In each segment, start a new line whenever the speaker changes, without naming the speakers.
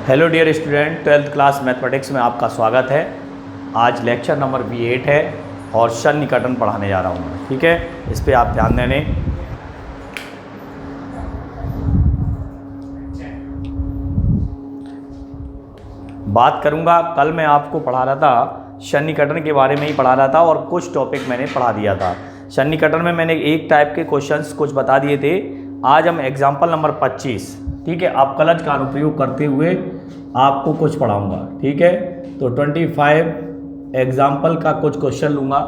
Hello dear student, 12th class mathematics में आपका स्वागत है। आज लेक्चर नंबर V8 है और सन्निकटन पढ़ाने जा रहा हूँ मैं। ठीक है, इस पर आप ध्यान देने। बात करूँगा, कल मैं आपको पढ़ा रहा था सन्निकटन के बारे में ही पढ़ा रहा था और कुछ टॉपिक मैंने पढ़ा दिया था। सन्निकटन में मैंने एक टाइप के क्वेश्चंस कुछ बता दिए थे। आज हम एग्जाम्पल नंबर 25, ठीक है, अपकलज का अनुप्रयोग करते हुए आपको कुछ पढ़ाऊंगा। ठीक है, तो 25 एग्जाम्पल का कुछ क्वेश्चन लूँगा,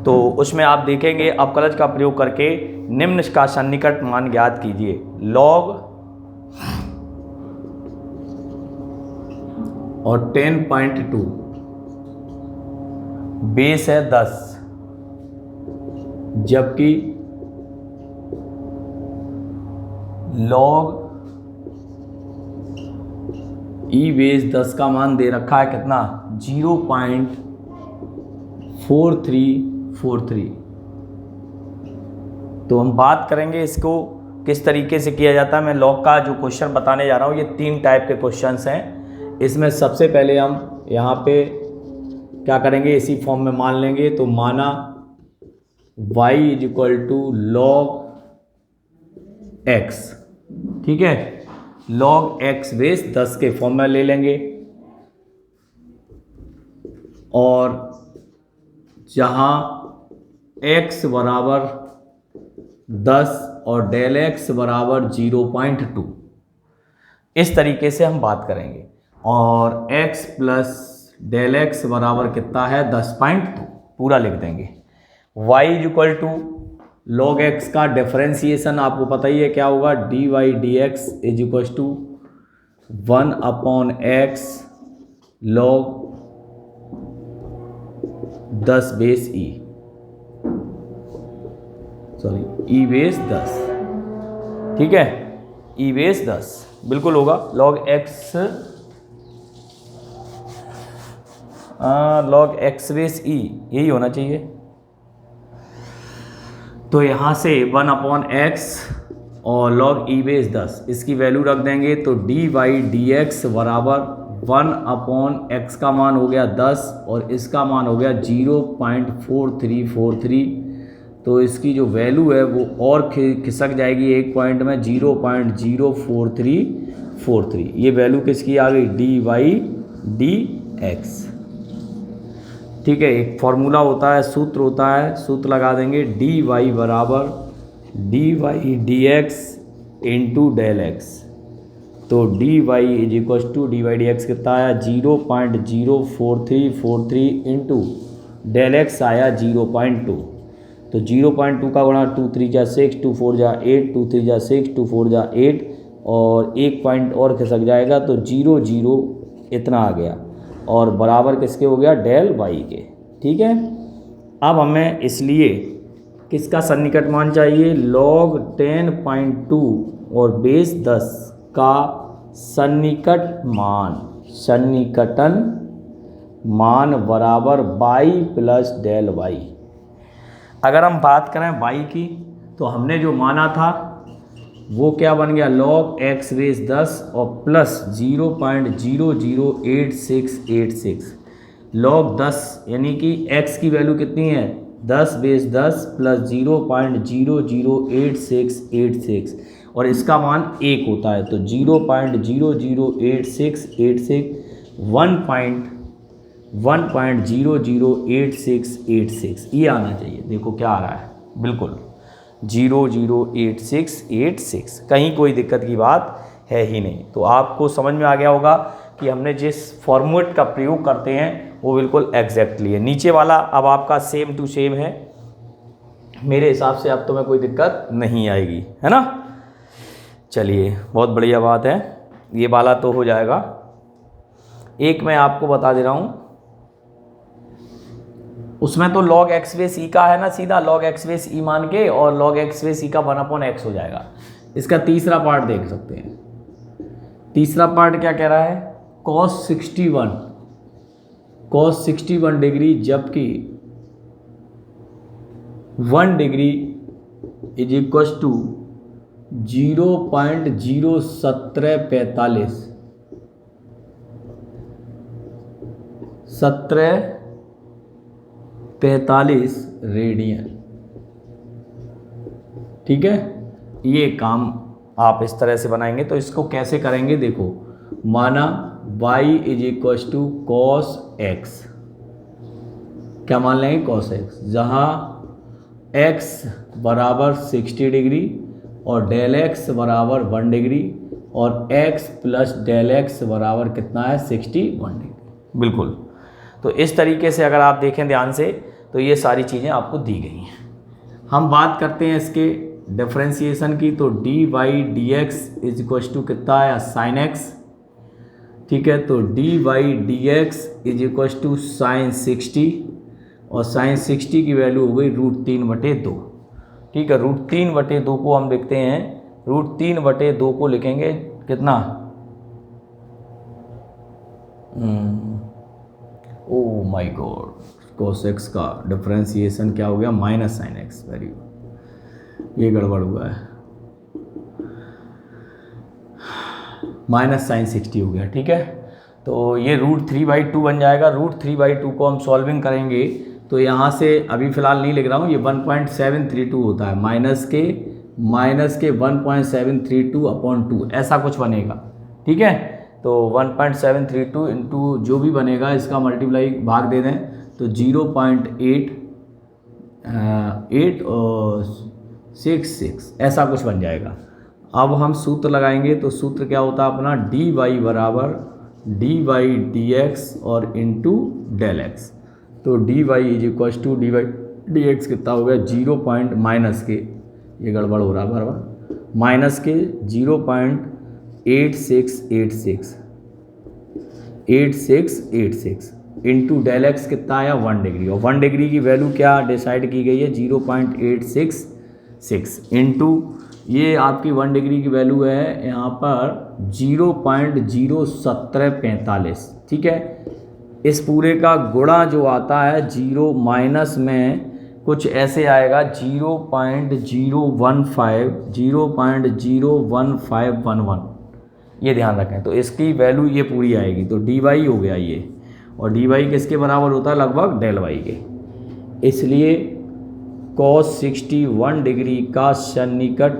तो उसमें आप देखेंगे अपकलज का प्रयोग करके निम्न का सन्निकट मान ज्ञात कीजिए। लॉग और 10.2 बेस है 10, जबकि लॉग ई बेस 10 का मान दे रखा है कितना, 0.4343। तो हम बात करेंगे इसको किस तरीके से किया जाता है। मैं लॉग का जो क्वेश्चन बताने जा रहा हूँ, ये 3 टाइप के क्वेश्चंस हैं। इसमें सबसे पहले हम यहाँ पे क्या करेंगे, इसी फॉर्म में मान लेंगे। तो माना y = log x, ठीक है, log x बेस 10 के फॉर्म में ले लेंगे, और जहाँ x बराबर 10 और डेल x बराबर 0.2, इस तरीके से हम बात करेंगे। और x प्लस डेल x बराबर कितना है, 10.2, पूरा लिख देंगे। y = log x का डिफरेंशिएशन आपको पता ही है क्या होगा, dy/dx = 1/x log 10 base e, sorry e base 10, ठीक है, e बेस 10 बिल्कुल होगा। log x बेस e यही होना चाहिए। तो यहाँ से 1/x और log e बेस 10 इसकी वैल्यू रख देंगे। तो dy/dx बराबर 1/x का मान हो गया 10 और इसका मान हो गया 0.4343। तो इसकी जो वैल्यू है वो और खिसक जाएगी एक पॉइंट में, 0.04343। ये वैल्यू किसकी आ गई, dy/dx। ठीक है, एक फॉर्मूला होता है, सूत्र होता है, सूत्र लगा देंगे, dy बराबर dy/dx इंटू डेल एक्स। तो dy =dy/dx कितना आया, 0.04343 इंटू डेल एक्स आया 0.2। तो 0.2 का गुणा 2 3 जा 6, 2 4 जा 8, 2 3 जा 6, 2 4 जा 8, और एक पॉइंट और खिसक जाएगा, तो 0 0 इतना आ गया, और बराबर किसके हो गया, डेल y के। ठीक है, अब हमें इसलिए किसका सन्निकट मान चाहिए, log 10.2 और बेस 10 का सन्निकटन मान बराबर y प्लस डेल y। अगर हम बात करें y की, तो हमने जो माना था वो क्या बन गया, log x बेस 10 और प्लस 0.008686। log 10 यानी कि x की वैल्यू कितनी है, 10 बेस 10 प्लस 0.008686, और इसका मान 1 होता है। तो 0.008686 1.008686, ये आना चाहिए। देखो क्या आ रहा है, बिल्कुल 008686, कहीं कोई दिक्कत की बात है ही नहीं। तो आपको समझ में आ गया होगा कि हमने जिस फॉर्मूलेट का प्रयोग करते हैं वो बिल्कुल एग्जैक्टली है। नीचे वाला अब आपका सेम टू सेम है, मेरे हिसाब से अब तो में कोई दिक्कत नहीं आएगी, है ना। चलिए, बहुत बढ़िया बात है, ये वाला तो हो जाएगा। एक मैं आपको बता दे रहा हूँ, उसमें तो log x बेस e का है ना, सीधा log x बेस e मान के और log x बेस e का 1/x हो जाएगा। इसका तीसरा पार्ट देख सकते हैं। तीसरा पार्ट क्या कह रहा है, cos 61 डिग्री, जबकि 1 डिग्री = 0.01745 1745 रेडियन। ठीक है, ये काम आप इस तरह से बनाएंगे। तो इसको कैसे करेंगे, देखो, माना y is equal to cos x, क्या मान लेंगे, कॉस एक्स, जहाँ x बराबर 60 डिग्री और डेल x बराबर 1 डिग्री और x प्लस डेल x बराबर कितना है, 61 डिग्री। बिल्कुल। तो इस तरीके से अगर आप देखें ध्यान से तो ये सारी चीज़ें आपको दी गई हैं। हम बात करते हैं इसके डिफ्रेंशिएशन की। तो D Y D x is equal to कितना है, साइन एक्स। ठीक है, तो D Y D x is equal to sine 60 और साइन 60 की वैल्यू हो गई √3/2। ठीक है, √3/2 को हम लिखते हैं, √3/2 को लिखेंगे कितना, oh my God, cos x का डिफ्रेंशिएशन क्या हो गया, minus sine x. Very good, ये गड़बड़ हुआ है, माइनस साइन 60 हो गया। ठीक है, तो ये √3/2 बन जाएगा। √3/2 को हम सॉल्विंग करेंगे तो यहाँ से अभी फ़िलहाल नहीं लिख रहा हूँ, ये 1.732 होता है, माइनस के 1.732/2 ऐसा कुछ बनेगा। ठीक है, तो 1.732 इंटू जो भी बनेगा इसका मल्टीप्लाई भाग दे दें तो 0.8 और 66 ऐसा कुछ बन जाएगा। अब हम सूत्र लगाएंगे तो सूत्र क्या होता है अपना, डी वाई बराबर डी वाई डी एक्स और इंटू डेल एक्स। तो D Y is equal to D Y D x कितना हो गया, 0. माइनस के, ये गड़बड़ हो रहा है बार बार, माइनस के 0.8686 इंटू डेल एक्स कितना आया, 1 डिग्री, और 1 डिग्री की वैल्यू क्या डिसाइड की गई है, 0.866 इंटू ये आपकी 1 डिग्री की वैल्यू है यहाँ पर 0.01745। ठीक है, इस पूरे का गुणा जो आता है 0 माइनस में कुछ ऐसे आएगा 0.015 ये ध्यान रखें। तो इसकी वैल्यू ये पूरी आएगी, तो डी वाई हो गया ये, और डी वाई किसके बराबर होता है, लगभग डेल वाई के। इसलिए cos 61 डिग्री का सन्निकट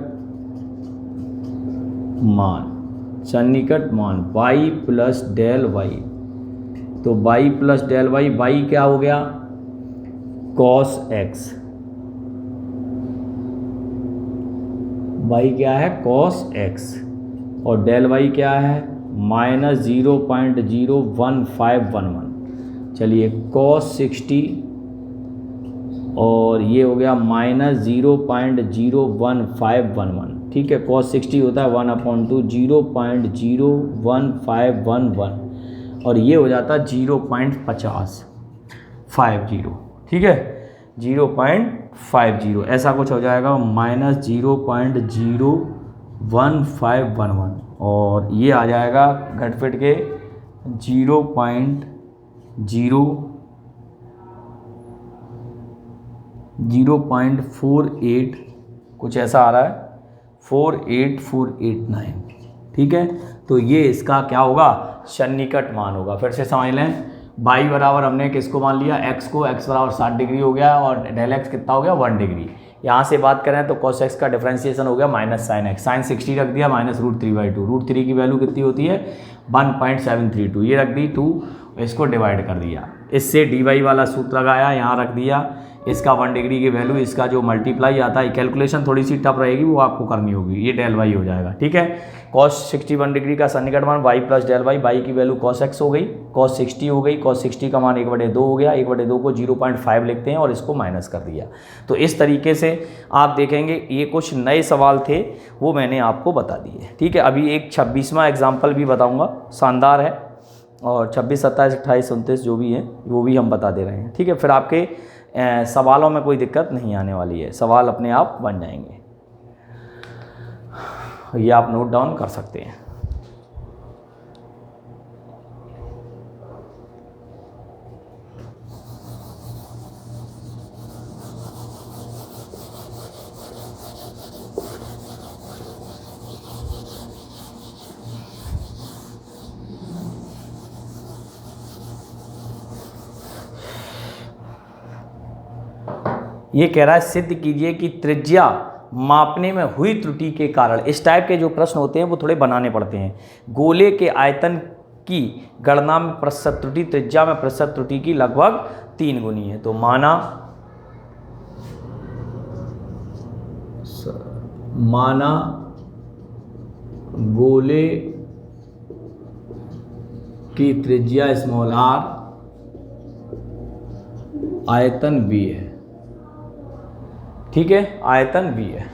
मान y प्लस डेल वाई। तो y plus del y, y क्या हो गया, cos x, y क्या है, cos x, और डेल वाई क्या है, माइनस 0.01511। चलिए cos 60 और ये हो गया माइनस 0.01511। ठीक है, cos 60 होता है 1/2, 0.01511 और ये हो जाता है 0.50। ठीक है, 0.50 ऐसा कुछ हो जाएगा, माइनस 0.01511 और ये आ जाएगा घटफिट के 0.48 कुछ ऐसा आ रहा है, 48489। ठीक है, तो ये इसका क्या होगा, सन्निकट मान होगा। फिर से समझ लें, y बराबर हमने किसको मान लिया, x को, x बराबर 60 डिग्री हो गया और डेल x कितना हो गया, 1 डिग्री। यहाँ से बात करें तो cos x का डिफरेंशिएशन हो गया माइनस साइन x, साइन 60 रख दिया माइनस √3/2, √3 की वैल्यू कितनी होती है 1.732, ये रख दी 2, इसको डिवाइड कर दिया, इससे डी वाई वाला सूत्र लगाया, यहाँ रख दिया, इसका 1 डिग्री की वैल्यू, इसका जो मल्टीप्लाई आता है, कैलकुलेशन थोड़ी सी टफ रहेगी वो आपको करनी होगी, ये डेल वाई हो जाएगा। ठीक है, cos 61 डिग्री का सन्निकट मान y plus del y, y की वैल्यू cos x हो गई, cos 60 हो गई, cos 60 का मान 1/2 हो गया, 1/2 को 0.5 लिखते हैं और इसको माइनस कर दिया। तो इस तरीके से आप देखेंगे ये कुछ नए सवाल थे वो मैंने आपको बता दिए। ठीक है, अभी एक 26वां एग्जाम्पल भी बताऊँगा, शानदार है, और 26, 27, 28, 29 जो भी है वो भी हम बता दे रहे हैं। ठीक है, फिर आपके सवालों में कोई दिक्कत नहीं आने वाली है, सवाल अपने आप बन जाएंगे, ये आप नोट डाउन कर सकते हैं। ये कह रहा है सिद्ध कीजिए कि त्रिज्या मापने में हुई त्रुटि के कारण, इस टाइप के जो प्रश्न होते हैं वो थोड़े बनाने पड़ते हैं। गोले के आयतन की गणना में प्रतिशत त्रुटि त्रिज्या में प्रतिशत त्रुटि की लगभग 3 गुनी है। तो माना गोले की त्रिज्या स्मॉल r आयतन v है, ठीक है, आयतन v है।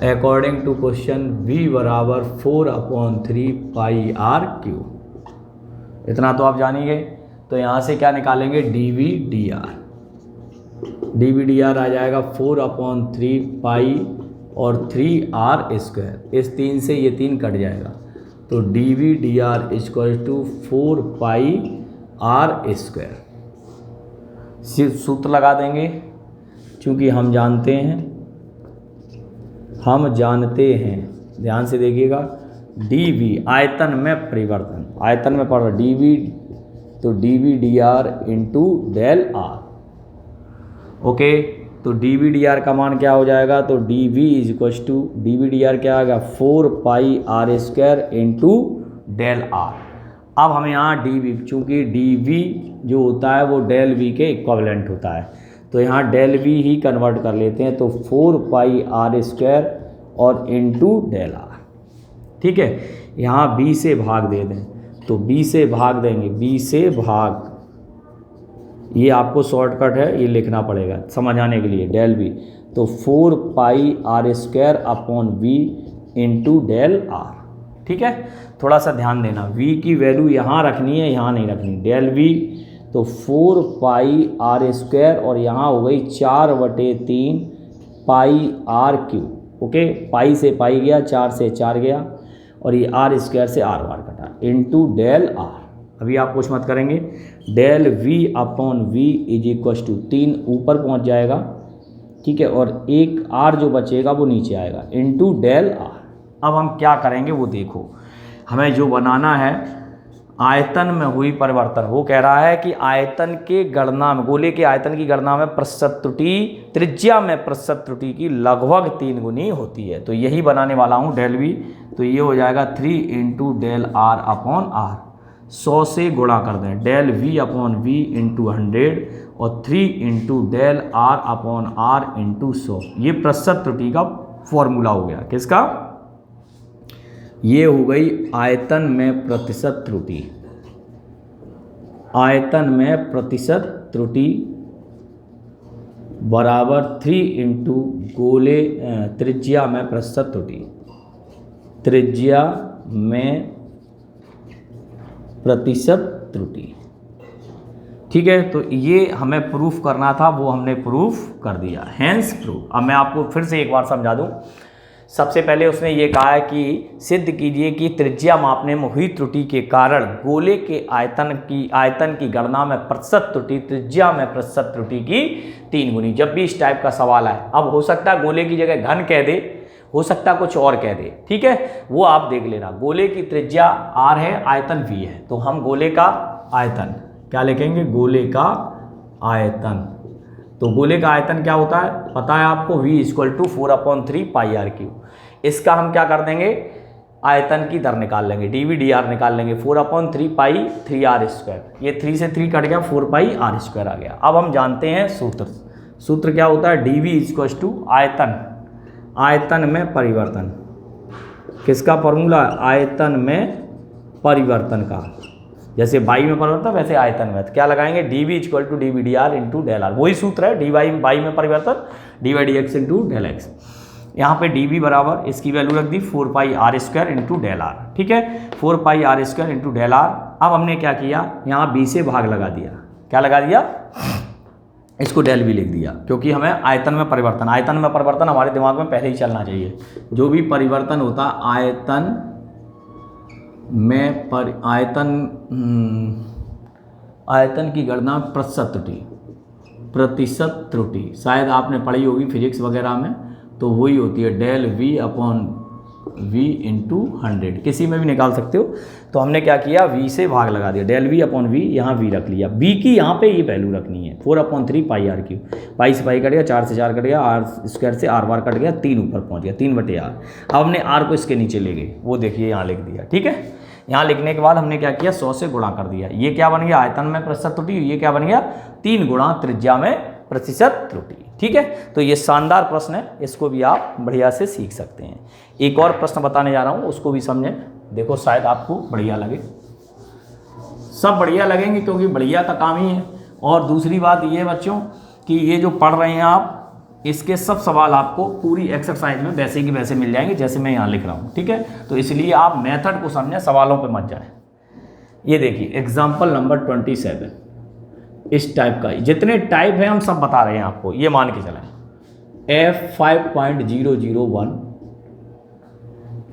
अकॉर्डिंग टू क्वेश्चन v बराबर 4/3 पाई r क्यूब। इतना तो आप जानिए। तो यहाँ से क्या निकालेंगे, dv dr आ जाएगा 4/3 पाई और 3r स्क्वायर। इस 3 से ये 3 कट जाएगा, तो dv dr equal to 4 pi r square. सिर्फ सूत्र लगा देंगे, क्योंकि हम जानते हैं, ध्यान से देखिएगा, dv आयतन में परिवर्तन, आयतन में पड़ dv, तो dv dr into del r। Okay, तो dv dr का मान क्या हो जाएगा, तो dv is equal to dv dr क्या आएगा 4 pi r square into del r। अब हमें यहाँ dv, चूँकि dv जो होता है वो डेल v के इक्विवेलेंट होता है, तो यहाँ डेल v ही कन्वर्ट कर लेते हैं, तो 4 पाई r स्क्वायर और इंटू डेल r, ठीक है। यहाँ b से भाग दे दें, तो b से भाग देंगे, b से भाग, ये आपको शॉर्टकट है, ये लिखना पड़ेगा समझ आने के लिए, डेल v, तो 4 pi r square upon v into del r, ठीक है। थोड़ा सा ध्यान देना, v की वैल्यू यहाँ रखनी है, यहाँ नहीं रखनी, डेल v, तो 4 पाई r स्क्वायर और यहाँ हो गई 4/3 पाई r क्यूब। ओके, पाई से पाई गया, 4 से 4 गया, और ये r स्क्वायर से r बार कटा, इंटू डेल r। अभी आप कुछ मत करेंगे, del v upon v is equal to 3 ऊपर पहुंच जाएगा, ठीक है, और एक r जो बचेगा वो नीचे आएगा, इंटू डेल r। अब हम क्या करेंगे वो देखो, हमें जो बनाना है आयतन में हुई परिवर्तन, वो कह रहा है कि आयतन के गणना में, गोले के आयतन की गणना में प्रतिशत त्रुटि त्रिज्या में प्रतिशत त्रुटि की लगभग 3 गुनी होती है। तो यही बनाने वाला हूँ डेल v, तो ये हो जाएगा 3 into del r upon r। 100 से गुणा कर दें, del v upon v into 100 और 3 into del r upon r into 100। ये प्रतिशत त्रुटि का फॉर्मूला हो गया, किसका, ये हो गई आयतन में प्रतिशत त्रुटि, आयतन में प्रतिशत त्रुटि बराबर 3 इंटू गोले त्रिज्या में प्रतिशत त्रुटि, त्रिज्या में प्रतिशत त्रुटि, ठीक है। तो ये हमें प्रूफ करना था, वो हमने प्रूफ कर दिया, हैंस प्रूफ। अब मैं आपको फिर से एक बार समझा दूं। सबसे पहले उसने ये कहा है कि सिद्ध कीजिए कि त्रिज्या मापने में हुई त्रुटि के कारण गोले के आयतन की गणना में प्रतिशत त्रुटि त्रिज्या में प्रतिशत त्रुटि की 3 गुनी। जब भी इस टाइप का सवाल आए, अब हो सकता है गोले की जगह घन कह दे, हो सकता है कुछ और कह दे, ठीक है, वो आप देख लेना। गोले की त्रिज्या r है, आयतन v है, तो हम गोले का आयतन क्या लिखेंगे, गोले का आयतन। तो गोले का आयतन क्या होता है पता है आपको, v equal to 4/3 pi r cube. इसका हम क्या कर देंगे, आयतन की दर निकाल लेंगे, dv dr निकाल लेंगे, 4/3 पाई 3r स्क्वायर। ये 3 से 3 कट गया, 4 पाई r स्क्वायर आ गया। अब हम जानते हैं सूत्र, सूत्र क्या होता है, dv इक्वल टू आयतन, आयतन में परिवर्तन, किसका फॉर्मूला, आयतन में परिवर्तन का। जैसे बाई में परिवर्तन वैसे आयतन में, तो क्या लगाएंगे, dv equal to dv dr into del r. वही सूत्र है, dy बाई में परिवर्तन, dy dx into del x. यहाँ पे dv बराबर इसकी वैल्यू रख दी 4 pi r square into del r, ठीक है, 4 pi r square into del r. अब हमने क्या किया, यहाँ b से भाग लगा दिया, क्या लगा दिया, इसको डेल v लिख दिया, क्योंकि हमें आयतन में परिवर्तन, आयतन में परिवर्तन हमारे दिमाग में पहले ही चलना चाहिए। जो भी परिवर्तन होता आयतन में आयतन की गणना प्रतिशत त्रुटि शायद आपने पढ़ी होगी फिजिक्स वगैरह में, तो वही होती है del v upon v into 100, किसी में भी निकाल सकते हो। तो हमने क्या किया, v से भाग लगा दिया, डेल v अपॉन v, यहाँ v रख लिया, b की यहाँ पे ये वैल्यू रखनी है 4/3 पाई आर क्यू, पाई से पाई कट गया, 4 से 4 कट गया, आर स्क्वायर से आर बार कट गया, 3 ऊपर पहुँच गया, 3/r। अब हमने r को इसके नीचे ले गए, वो देखिए यहाँ लिख दिया, ठीक है। यहाँ लिखने के बाद हमने क्या किया, 100 से गुणा कर दिया, ये क्या बन गया, आयतन में प्रतिशत त्रुटि, ये क्या बन गया, 3 गुणा त्रिज्या में प्रतिशत त्रुटि, ठीक है। तो ये शानदार प्रश्न है, इसको भी आप बढ़िया से सीख सकते हैं। एक और प्रश्न बताने जा रहा हूँ, उसको भी समझें, देखो शायद आपको बढ़िया लगे, सब बढ़िया लगेंगे क्योंकि बढ़िया का काम ही है। और दूसरी बात ये बच्चों कि ये जो पढ़ रहे हैं आप, इसके सब सवाल आपको पूरी एक्सरसाइज में वैसे की वैसे मिल जाएंगे जैसे मैं यहाँ लिख रहा हूँ, ठीक है। तो इसलिए आप मेथड को समझें, सवालों पे मत जाएं। ये देखिए एग्जाम्पल नंबर 27, इस टाइप का, जितने टाइप हैं हम सब बता रहे हैं आपको, ये मान के चलें। f5.001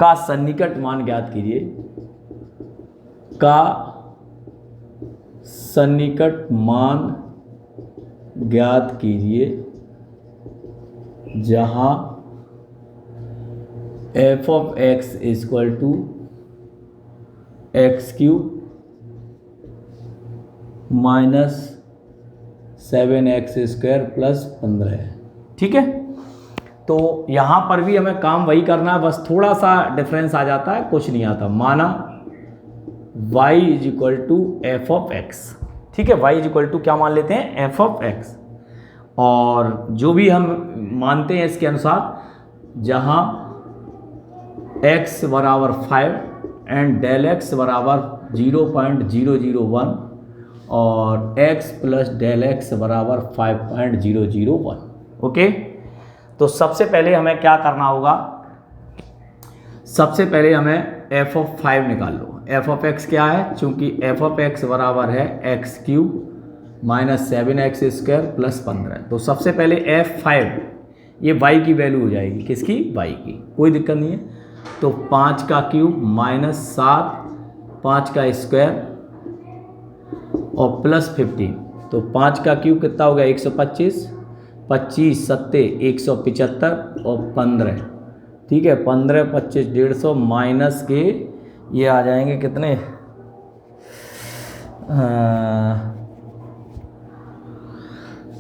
का सन्निकट मान ज्ञात कीजिए, का सन्निकट मान ज्ञात कीजिए जहां f of x equal to x³ minus 7x² plus 15 है, ठीक है। तो यहाँ पर भी हमें काम वही करना है, बस थोड़ा सा डिफरेंस आ जाता है, कुछ नहीं आता। माना y equal to f of x, ठीक है, y इक्वल टू क्या मान लेते हैं, f ऑफ x, और जो भी हम मानते हैं इसके अनुसार, जहाँ x बराबर 5 एंड डेल x बराबर 0.001 और x प्लस डेल x बराबर 5.001, ओके। तो सबसे पहले हमें क्या करना होगा, सबसे पहले हमें f ऑफ 5 निकाल लो। f ऑफ x क्या है, चूंकि f ऑफ x बराबर है x³ माइनस 7x² प्लस 15, तो सबसे पहले f5 ये y की वैल्यू हो जाएगी, किसकी, y की, कोई दिक्कत नहीं है। तो 5 का क्यूब माइनस 7, 5 का स्क्वायर और प्लस 15, तो 5 का क्यूब कितना हो गया, 125, 25 सत्ते 175 और 15, ठीक है, 15 25 150 माइनस के ये आ जाएंगे कितने,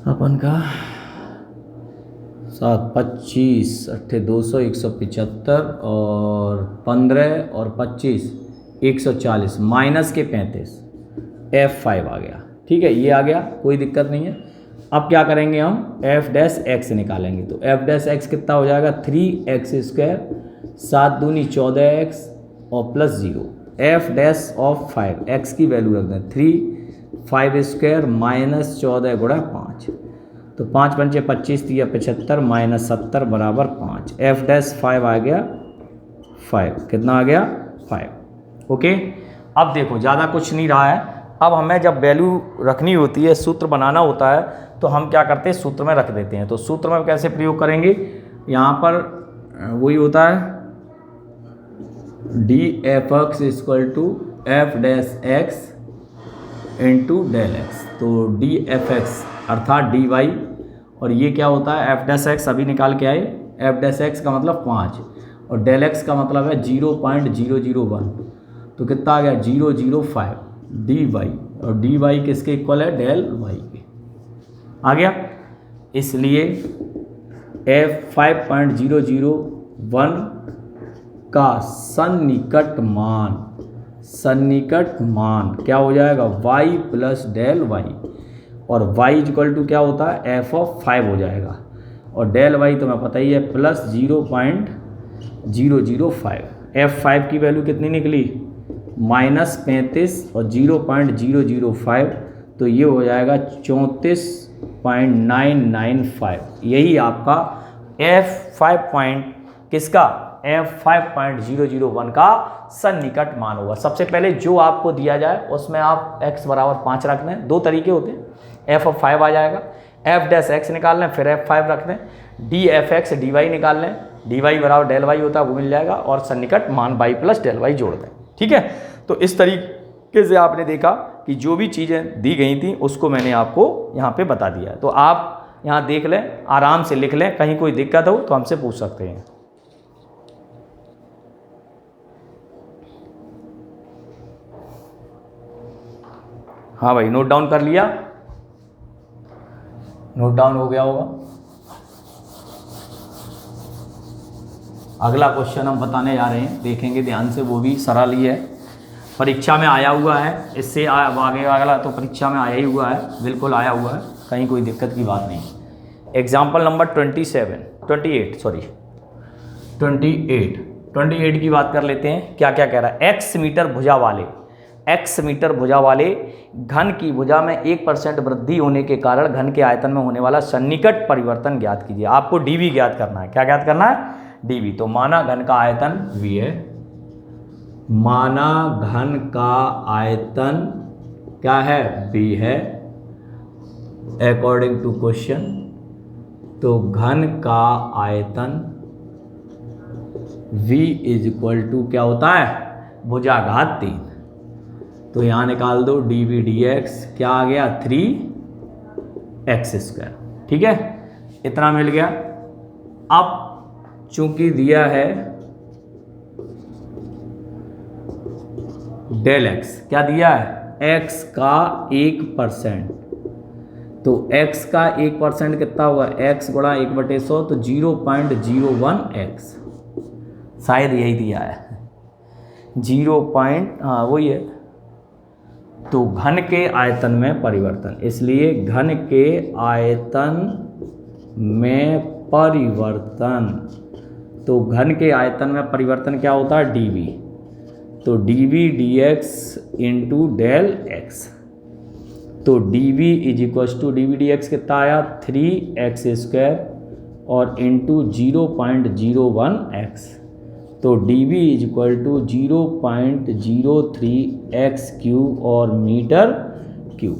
अपन का 7 25 अट्ठे 200 175 और 15 और 25 140 माइनस के 35, f5 आ गया, ठीक है, ये आ गया, कोई दिक्कत नहीं है। अब क्या करेंगे हम, f' निकालेंगे, तो f' कितना हो जाएगा, 3x², 7 दूनी 14x और प्लस 0, f' ऑफ 5, x की वैल्यू रख दें 3, 5² माइनस 14 गुणा 5, तो 5 पंचे 25 दिया 75 माइनस 70 बराबर 5, f'5 आ गया 5, कितना आ गया 5, ओके। अब देखो ज़्यादा कुछ नहीं रहा है, अब हमें जब वैल्यू रखनी होती है, सूत्र बनाना होता है, तो हम क्या करते हैं, सूत्र में रख देते हैं। तो सूत्र में कैसे प्रयोग करेंगे, यहाँ पर वही होता है df(x) equal to f' into del x, तो df(x) अर्थात dy, और ये क्या होता है f' अभी निकाल के आए, f' का मतलब 5 और डेल x का मतलब है 0.001, तो कितना आ गया 005 dy, और dy किसके इक्वल है, डेल y के, आ गया। इसलिए f5.001 का सन्निकट मान क्या हो जाएगा, y प्लस डेल y, और y इक्वल टू क्या होता है, f ऑफ 5 हो जाएगा, और डेल y तो मैं पता ही है प्लस 0.005, f5 की वैल्यू कितनी निकली, माइनस 35 और 0.005, तो ये हो जाएगा 34.995, यही आपका f5.001 का सन्निकट मान होगा। सबसे पहले जो आपको दिया जाए उसमें आप x बराबर 5 रख दें, दो तरीके होते हैं, f ऑफ 5 आ जाएगा, f' निकाल लें, फिर f5 रख दें, dfx dy निकाल लें, dy बराबर डेल y होता है वो मिल जाएगा, और सन्निकट मान y प्लस डेल y जोड़ दें, ठीक है। तो इस तरीके से आपने देखा कि जो भी चीज़ें दी गई थी उसको मैंने आपको यहाँ पे बता दिया है। तो आप यहाँ देख लें, आराम से लिख लें, कहीं कोई दिक्कत हो तो हमसे पूछ सकते हैं। हाँ भाई, नोट डाउन कर लिया? नोट डाउन हो गया होगा। अगला क्वेश्चन हम बताने जा रहे हैं, देखेंगे ध्यान से, वो भी सरल ही है, परीक्षा में आया हुआ है। इससे आगे अगला तो परीक्षा में आया ही हुआ है, बिल्कुल आया हुआ है, कहीं कोई दिक्कत की बात नहीं। एग्जाम्पल नंबर 28 की बात कर लेते हैं। क्या क्या कह रहा है? x मीटर भुजा वाले घन की भुजा में 1% वृद्धि होने के कारण घन के आयतन में होने वाला सन्निकट परिवर्तन ज्ञात कीजिए। आपको dv ज्ञात करना है। क्या ज्ञात करना है? dv। तो माना घन का आयतन v है, माना घन का आयतन क्या है? b है, अकॉर्डिंग टू क्वेश्चन। तो घन का आयतन v इज इक्वल टू क्या होता है? भुजाघात 3। तो यहाँ निकाल दो dv dx, क्या आ गया? 3x²। ठीक है, इतना मिल गया। अब चूंकि दिया है डेल x, क्या दिया है? x का 1%। तो x का 1% कितना होगा? x गुणा 1/100, तो 0.01x, शायद यही दिया है 0. वही है। तो घन के आयतन में परिवर्तन, इसलिए घन के आयतन में परिवर्तन, तो घन के आयतन में परिवर्तन क्या होता है? dv। तो dv dx into del x। तो dv is equal to dv dx कितना आया? 3x² और इंटू 0.01x। तो dv is equal to 0.03x³ और मीटर क्यूब।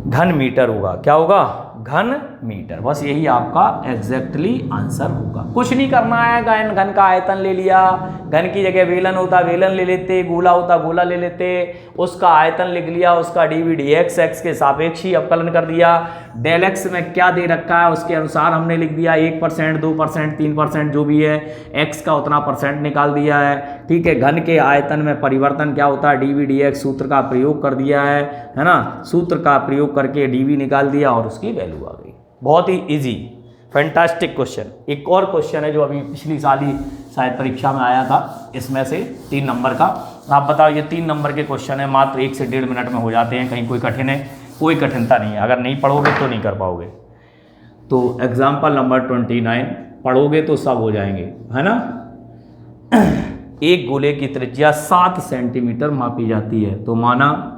घन मीटर होगा। क्या होगा? घन मीटर। बस यही आपका एग्जैक्टली आंसर होगा। कुछ नहीं करना है, घन का आयतन ले लिया, घन की जगह वेलन होता वेलन ले लेते, गोला होता गोला ले लेते, उसका आयतन लिख लिया, उसका dv dx x के सापेक्ष ही अवकलन कर दिया। डेल x में क्या दे रखा है उसके अनुसार हमने लिख दिया, 1%, 2%, 3% जो भी है, x का उतना परसेंट निकाल दिया है। ठीक है, घन के आयतन में परिवर्तन क्या होता है? dv dx सूत्र का प्रयोग कर दिया है ना, सूत्र का प्रयोग करके dv निकाल दिया और उसकी वैल्यू आ गई। बहुत ही इजी, फैंटास्टिक क्वेश्चन। एक और क्वेश्चन है जो अभी पिछली साल ही शायद परीक्षा में आया था, इसमें से 3 नंबर का। आप बताओ, ये 3 नंबर के क्वेश्चन है, मात्र 1 से 1.5 मिनट में हो जाते हैं। कहीं कोई कठिन है? कोई कठिनता नहीं है। अगर नहीं पढ़ोगे तो नहीं कर पाओगे। तो एग्जाम्पल नंबर 29 पढ़ोगे तो सब हो जाएंगे, है ना। एक गोले की त्रिज्या 7 सेंटीमीटर मापी जाती है। तो माना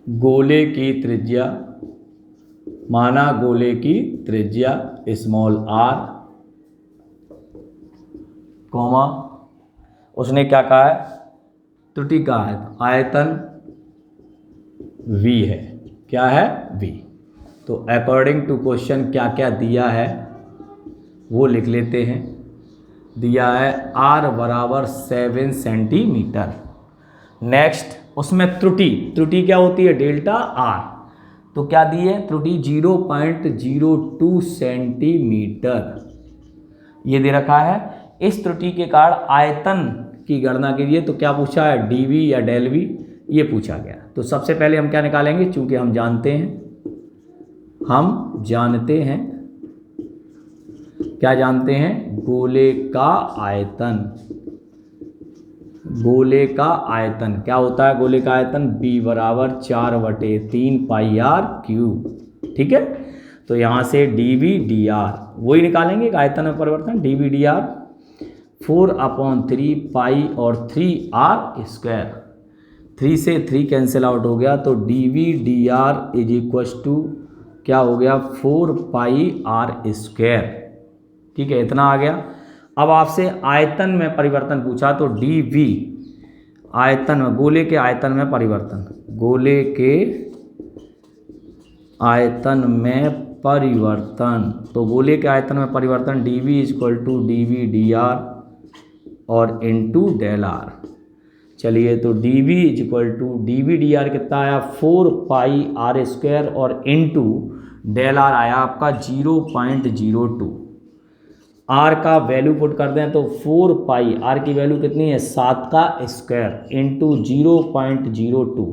गोले की त्रिज्या स्मॉल r, कॉमा, उसने क्या कहा है? त्रुटि कहा है। आयतन v है। क्या है? v। तो अकॉर्डिंग टू क्वेश्चन क्या क्या दिया है वो लिख लेते हैं। दिया है r बराबर 7 सेंटीमीटर। नेक्स्ट, उसमें त्रुटि क्या होती है? Delta r। तो क्या दी है? त्रुटि 0.02 सेंटीमीटर ये दे रखा है। इस त्रुटि के कारण आयतन की गणना कीजिए। तो क्या पूछा है? dv या डेल v, ये पूछा गया। तो सबसे पहले हम क्या निकालेंगे? चूंकि हम जानते हैं क्या जानते हैं? गोले का आयतन क्या होता है? गोले का आयतन b बराबर 4/3 पाई r क्यूब। ठीक है, तो यहाँ से dv dr वही निकालेंगे, आयतन में परिवर्तन, dv dr 4/3 पाई और 3r²। 3 से 3 कैंसिल आउट हो गया, तो dv dr is equal to क्या हो गया? 4 पाई r²। ठीक है, इतना आ गया। अब आपसे आयतन में परिवर्तन पूछा, तो dv आयतन में, गोले के आयतन में परिवर्तन, तो गोले के आयतन में परिवर्तन dv is equal to dv dr और इनटू डेल r। चलिए, तो dv is equal to dv dr कितना आया? 4 पाई r² और इनटू डेल r आया आपका 0.02। आर का वैल्यू पुट कर दें तो 4 पाई, आर की वैल्यू कितनी है 7 का स्क्वायर इंटू 0.02,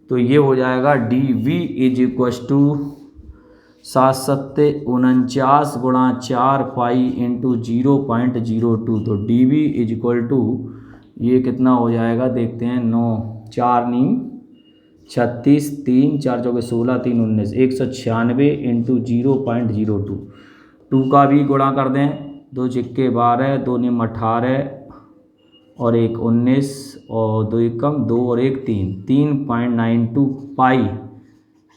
तो ये हो जाएगा d v is equal to 7 गुणा 4 पाई इंटू 0.02, तो d v is equal to ये कितना हो जाएगा देखते हैं, 9 4 नी 36, 3 4 चौके 16, 3 19, 196 इंटू 0.02, 2 का भी गुणा कर दें, 2 छिक्के 12, 2 निम 18 और 1 19 और 2 एकम 2 और 1 3, 3.92 पाई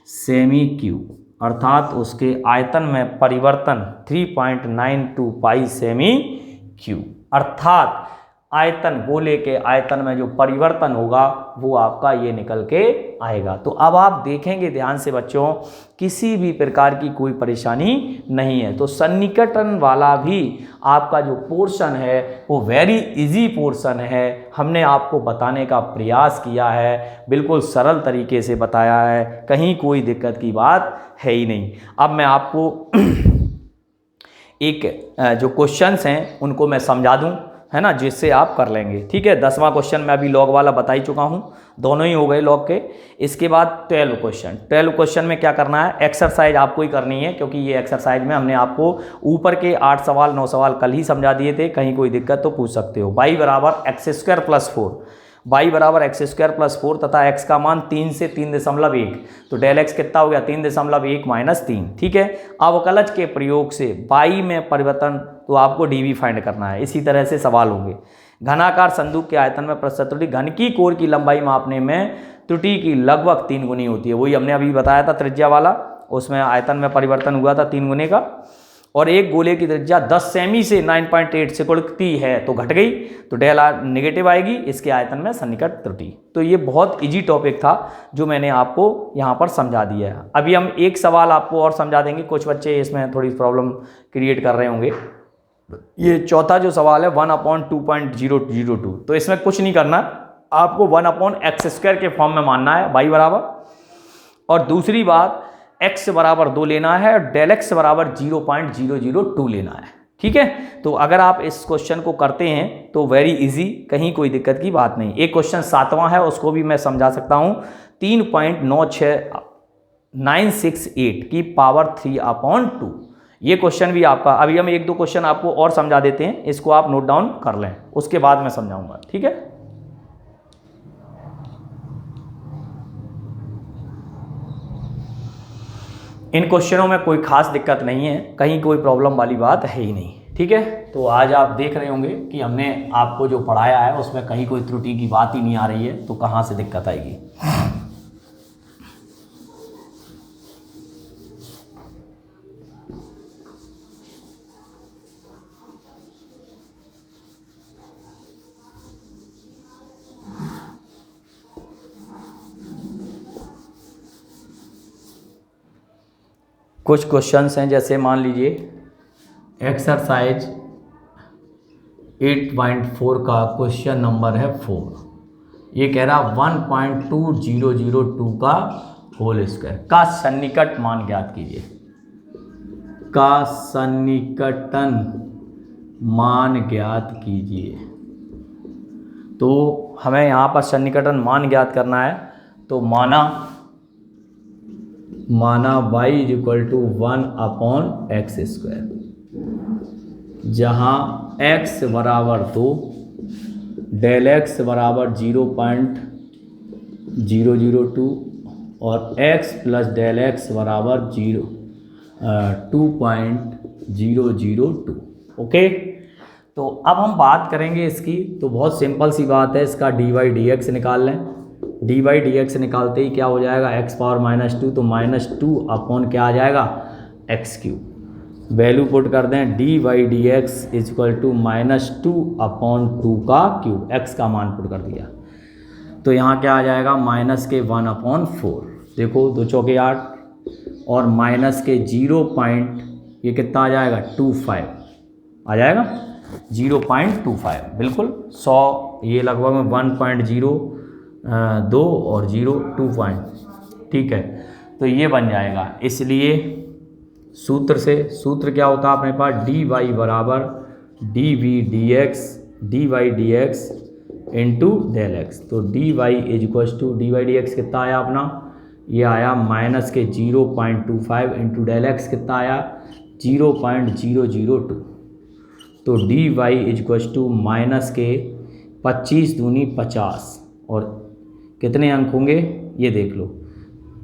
सेमी क्यूब, अर्थात उसके आयतन में परिवर्तन 3.92 पाई सेमी क्यूब, अर्थात आयतन, गोले के आयतन में जो परिवर्तन होगा वो आपका ये निकल के आएगा। तो अब आप देखेंगे ध्यान से बच्चों, किसी भी प्रकार की कोई परेशानी नहीं है। तो सन्निकटन वाला भी आपका जो पोर्शन है वो वेरी इजी पोर्शन है, हमने आपको बताने का प्रयास किया है, बिल्कुल सरल तरीके से बताया है, कहीं कोई दिक्कत की बात है ही नहीं। अब मैं आपको एक जो क्वेश्चंस हैं उनको मैं समझा दूं, है ना, जिससे आप कर लेंगे। ठीक है, 10वां क्वेश्चन मैं अभी लॉग वाला बता ही चुका हूँ, दोनों ही हो गए लॉग के। इसके बाद 12 क्वेश्चन, 12 क्वेश्चन में क्या करना है, एक्सरसाइज आपको ही करनी है, क्योंकि ये एक्सरसाइज में हमने आपको ऊपर के 8 सवाल 9 सवाल कल ही समझा दिए थे, कहीं कोई दिक्कत तो पूछ सकते हो। y बराबर x² + 4, y बराबर x² + 4 तथा x का मान 3 से 3.1, तो डेल x कितना हो गया 3.1 - 3। ठीक है, अवकलज के प्रयोग से y में परिवर्तन तो आपको dv फाइंड करना है। इसी तरह से सवाल होंगे। घनाकार संदूक के आयतन में प्रतिशत त्रुटि, घन की कोर की लंबाई मापने में त्रुटि की लगभग 3 गुनी होती है। वही हमने अभी बताया था त्रिज्या वाला, उसमें आयतन में परिवर्तन हुआ था 3 गुने का। और एक गोले की त्रिज्या 10 सेमी से 9.8 सिकुड़ती है तो घट गई, तो डेल आर नेगेटिव आएगी, इसके आयतन में सन्निकट त्रुटि। तो ये बहुत इजी टॉपिक था जो मैंने आपको यहाँ पर समझा दिया है। अभी हम एक सवाल आपको और समझा देंगे, कुछ बच्चे इसमें थोड़ी प्रॉब्लम क्रिएट कर रहे होंगे। ये चौथा जो सवाल है 1/2.002, तो इसमें कुछ नहीं करना, आपको 1/x² के फॉर्म में मानना है y बराबर, और दूसरी बात x बराबर 2 लेना है और डेल x बराबर 0.002 लेना है। ठीक है, तो अगर आप इस क्वेश्चन को करते हैं तो वेरी इजी, कहीं कोई दिक्कत की बात नहीं। एक क्वेश्चन 7वां है, उसको भी मैं समझा सकता हूँ, 3.96968 की पावर 3/2, ये क्वेश्चन भी आपका। अभी हम 1-2 क्वेश्चन आपको और समझा देते हैं, इसको आप नोट डाउन कर लें, उसके बाद मैं समझाऊंगा। ठीक है, इन क्वेश्चनों में कोई खास दिक्कत नहीं है, कहीं कोई प्रॉब्लम वाली बात है ही नहीं। ठीक है, तो आज आप देख रहे होंगे कि हमने आपको जो पढ़ाया है उसमें कहीं कोई त्रुटि की बात ही नहीं आ रही है, तो कहाँ से दिक्कत आएगी। कुछ क्वेश्चंस हैं, जैसे मान लीजिए एक्सरसाइज 8.4 का क्वेश्चन नंबर है 4, ये कह रहा 1.2002 का होल स्क्वायर का सन्निकट मान ज्ञात कीजिए, का सन्निकटन मान ज्ञात कीजिए। तो हमें यहाँ पर सन्निकटन मान ज्ञात करना है, तो माना y = 1/x², जहाँ x बराबर 2, डेल x बराबर 0.002 और x + डेल x बराबर 2.002। ओके, तो अब हम बात करेंगे इसकी, तो बहुत सिंपल सी बात है, इसका dy/dx निकाल लें। dy/dx निकालते ही क्या हो जाएगा, x⁻² तो -2 क्या आ जाएगा, x³। वैल्यू पुट कर दें, dy/dx = -2/2 का क्यूब, x का मान पुट कर दिया, तो यहाँ क्या आ जाएगा, -1/4। देखो 2 चौके 8 और माइनस के 0. ये कितना आ जाएगा, 25 आ जाएगा, 0.25 बिल्कुल 100, ये लगभग में 1.02 और 0.2 पॉइंट। ठीक है, तो ये बन जाएगा, इसलिए सूत्र से, सूत्र क्या होता है अपने पास, डी वाई बराबर D V D x into del x. तो D Y is equals to D Y D x कितना आया अपना, ये आया माइनस के 0.25 इंटू डेल एक्स कितना आया 0.002। तो D Y is equals to minus के 25 दूनी 50 और कितने अंक होंगे ये देख लो,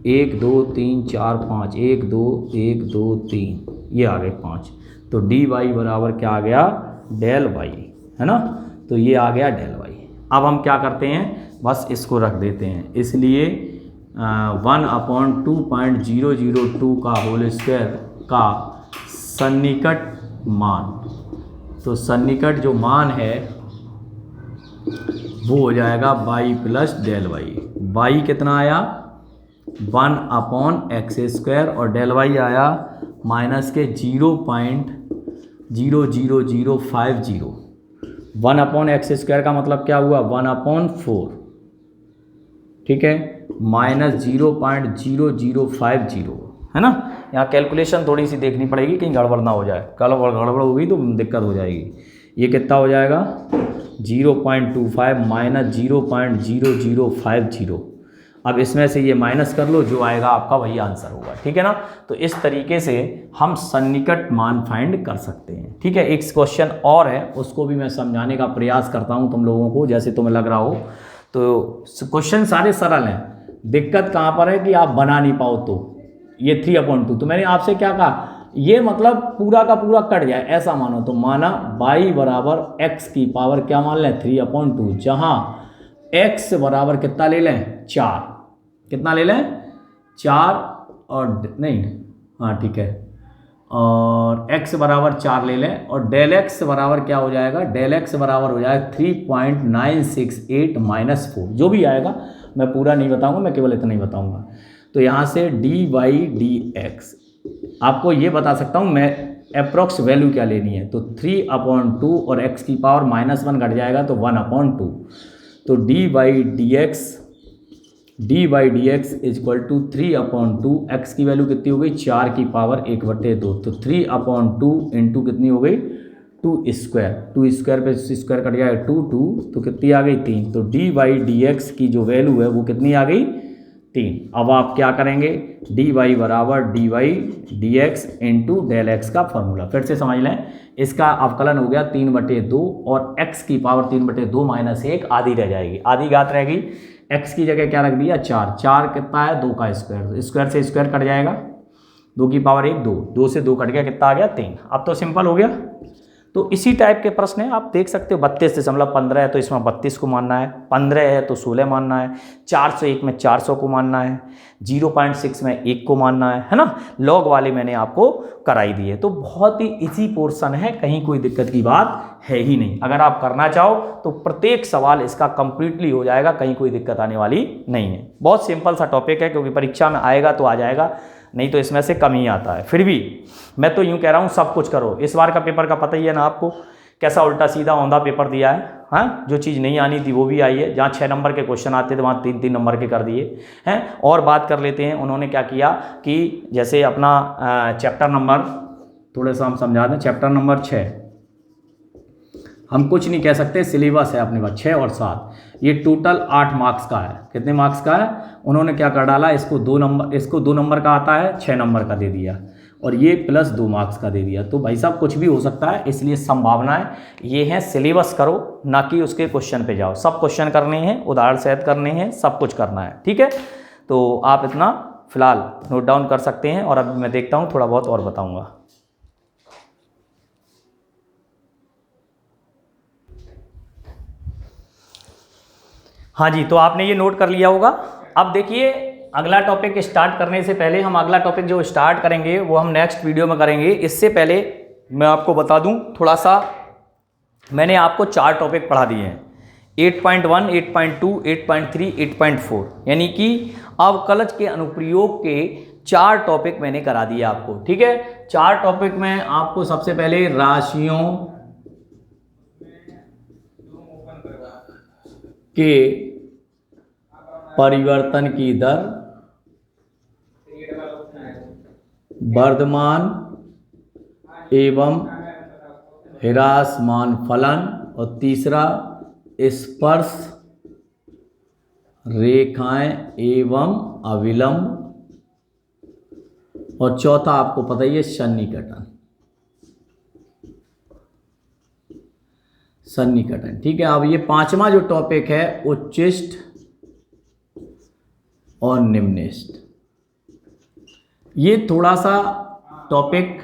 1 2 3 4 5, 1 2 1 2 3, ये आ गए 5। तो डी वाई बराबर क्या आ गया, डेल वाई, है ना। तो ये आ गया डेल वाई। अब हम क्या करते हैं, बस इसको रख देते हैं, इसलिए 1/2.002 का होल स्क्वायर का सन्निकट मान, तो सन्निकट जो मान है वो हो जाएगा y plus del y. Y कितना आया 1/x² और डेल वाई आया माइनस के 0.00050। 1/x² का मतलब क्या हुआ 1/4, ठीक है, माइनस 0.0050, है ना। यहाँ कैलकुलेशन थोड़ी सी देखनी पड़ेगी कहीं गड़बड़ ना हो जाए, गड़बड़ होगी तो दिक्कत हो जाएगी। ये कितना हो जाएगा 0.25 माइनस 0.0050। अब इसमें से ये माइनस कर लो, जो आएगा आपका वही आंसर होगा, ठीक है ना। तो इस तरीके से हम सन्निकट मान फाइंड कर सकते हैं, ठीक है। एक क्वेश्चन और है, उसको भी मैं समझाने का प्रयास करता हूँ तुम लोगों को, जैसे तुम्हें लग रहा हो। तो क्वेश्चन सारे सरल हैं, दिक्कत कहाँ पर है कि आप बना नहीं पाओ। तो ये 3/2, तो मैंने आपसे क्या कहा, ये मतलब पूरा का पूरा कट जाए ऐसा मानो। तो माना y बराबर x की पावर क्या मान लें 3/2, जहाँ x बराबर कितना ले लें 4, कितना ले लें 4 और नहीं, हाँ ठीक है, और x बराबर 4 ले लें और डेल x बराबर क्या हो जाएगा, डेल x बराबर हो जाएगा 3.968 माइनस 4, जो भी आएगा मैं पूरा नहीं बताऊंगा, मैं केवल इतना ही बताऊंगा। तो यहाँ से डी वाई डी एक्स आपको ये बता सकता हूँ मैं अप्रॉक्स वैल्यू क्या लेनी है। तो 3/2 और x की पावर -1 घट जाएगा तो 1/2। तो D Y D x is equal to 3/2, x की वैल्यू कितनी हो गई 4 की पावर 1/2। तो 3/2 इंटू कितनी हो गई 2 स्क्वायर पे स्क्वायर कट गया 2 तो कितनी आ गई 3। तो डी वाई डी एक्स की जो वैल्यू है वो कितनी आ गई 3। अब आप क्या करेंगे, डी वाई बराबर d Y D x into del x का फॉर्मूला फिर से समझ लें। इसका अवकलन हो गया 3/2 और x की पावर 3/2 माइनस 1 आधी रह जाएगी, आधी घात रहेगी। x की जगह क्या रख दिया 4 कितना है 2 का स्क्वायर, स्क्वायर से स्क्वायर कट जाएगा, 2 की पावर 1 2 से 2 कट गया, कितना आ गया 3। अब तो सिंपल हो गया। तो इसी टाइप के प्रश्न है, आप देख सकते हो 32.15 है तो इसमें 32 को मानना है, 15 है तो 16 मानना है, 401 में 400 को मानना है, 0.6 में 1 को मानना है ना। लॉग वाले मैंने आपको कराई दी है। तो बहुत ही इजी पोर्शन है, कहीं कोई दिक्कत की बात है ही नहीं। अगर आप करना चाहो तो प्रत्येक सवाल इसका कंप्लीटली हो जाएगा, कहीं कोई दिक्कत आने वाली नहीं है। बहुत सिंपल सा टॉपिक है, क्योंकि परीक्षा में आएगा तो आ जाएगा, नहीं तो इसमें से कम ही आता है। फिर भी मैं तो यूँ कह रहा हूँ सब कुछ करो। इस बार का पेपर का पता ही है ना आपको, कैसा उल्टा सीधा औंधा पेपर दिया है। हाँ, जो चीज़ नहीं आनी थी वो भी आई है, जहाँ 6 नंबर के क्वेश्चन आते थे वहाँ 3-3 नंबर के कर दिए हैं। और बात कर लेते हैं उन्होंने क्या किया कि जैसे अपना चैप्टर नंबर थोड़ा सा हम समझा दें। चैप्टर नंबर 6 हम कुछ नहीं कह सकते, सिलेबस है अपने पास 6 और 7, ये टोटल 8 मार्क्स का है। कितने मार्क्स का है, उन्होंने क्या कर डाला, इसको 2 नंबर का आता है, 6 नंबर का दे दिया, और ये प्लस 2 मार्क्स का दे दिया। तो भाई साहब कुछ भी हो सकता है, इसलिए संभावनाएं ये हैं। सिलेबस करो, ना कि उसके क्वेश्चन पे जाओ। सब क्वेश्चन करने हैं, उदाहरण सहित करने हैं, सब कुछ करना है, ठीक है। तो आप इतना फिलहाल नोट डाउन कर सकते हैं, और अभी मैं देखता हूँ थोड़ा बहुत और बताऊँगा। हाँ जी, तो आपने ये नोट कर लिया होगा। अब देखिए, अगला टॉपिक स्टार्ट करने से पहले, हम अगला टॉपिक जो स्टार्ट करेंगे वो हम नेक्स्ट वीडियो में करेंगे। इससे पहले मैं आपको बता दूं थोड़ा सा, मैंने आपको 4 टॉपिक पढ़ा दिए हैं, 8.1, 8.2, 8.3, 8.4, यानी कि अवकलज के अनुप्रयोग के 4 टॉपिक मैंने करा दिए आपको, ठीक है। 4 टॉपिक में आपको सबसे पहले राशियों के परिवर्तन की दर, वर्धमान एवं ह्रासमान फलन, और तीसरा स्पर्श रेखाएं एवं अविलंब, और चौथा आपको पता ही है सन्निकटन। सन्निकटन, ठीक है। अब ये पांचवा जो टॉपिक है उच्चिष्ट और निम्निष्ट, ये थोड़ा सा टॉपिक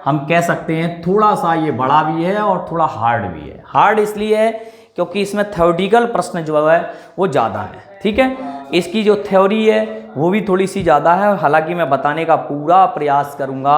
हम कह सकते हैं थोड़ा सा ये बड़ा भी है और थोड़ा हार्ड भी है। हार्ड इसलिए है क्योंकि इसमें थ्योरेटिकल प्रश्न जो है वो ज़्यादा है, ठीक है। इसकी जो थ्योरी है वो भी थोड़ी सी ज़्यादा है, हालांकि मैं बताने का पूरा प्रयास करूँगा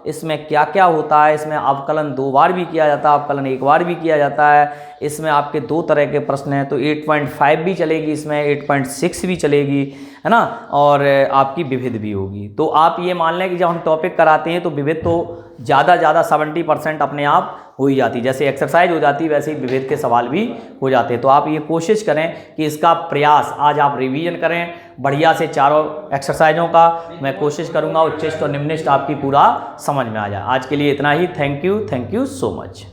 इसमें क्या क्या होता है। इसमें अवकलन 2 बार भी किया जाता है, अवकलन 1 बार भी किया जाता है। इसमें आपके 2 तरह के प्रश्न हैं, तो 8.5 भी चलेगी, इसमें 8.6 भी चलेगी, है ना, और आपकी विविध भी होगी। तो आप ये मान लें कि जब हम टॉपिक कराते हैं तो विविध तो ज़्यादा 70% अपने आप हो ही जाती, जैसे एक्सरसाइज हो जाती वैसे ही विविध के सवाल भी हो जाते हैं। तो आप ये कोशिश करें कि इसका प्रयास आज आप रिवीजन करें बढ़िया से, चारों एक्सरसाइजों का मैं कोशिश करूंगा उच्चिष्ट और निम्निष्ट आपकी पूरा समझ में आ जाए। आज के लिए इतना ही। Thank you so much.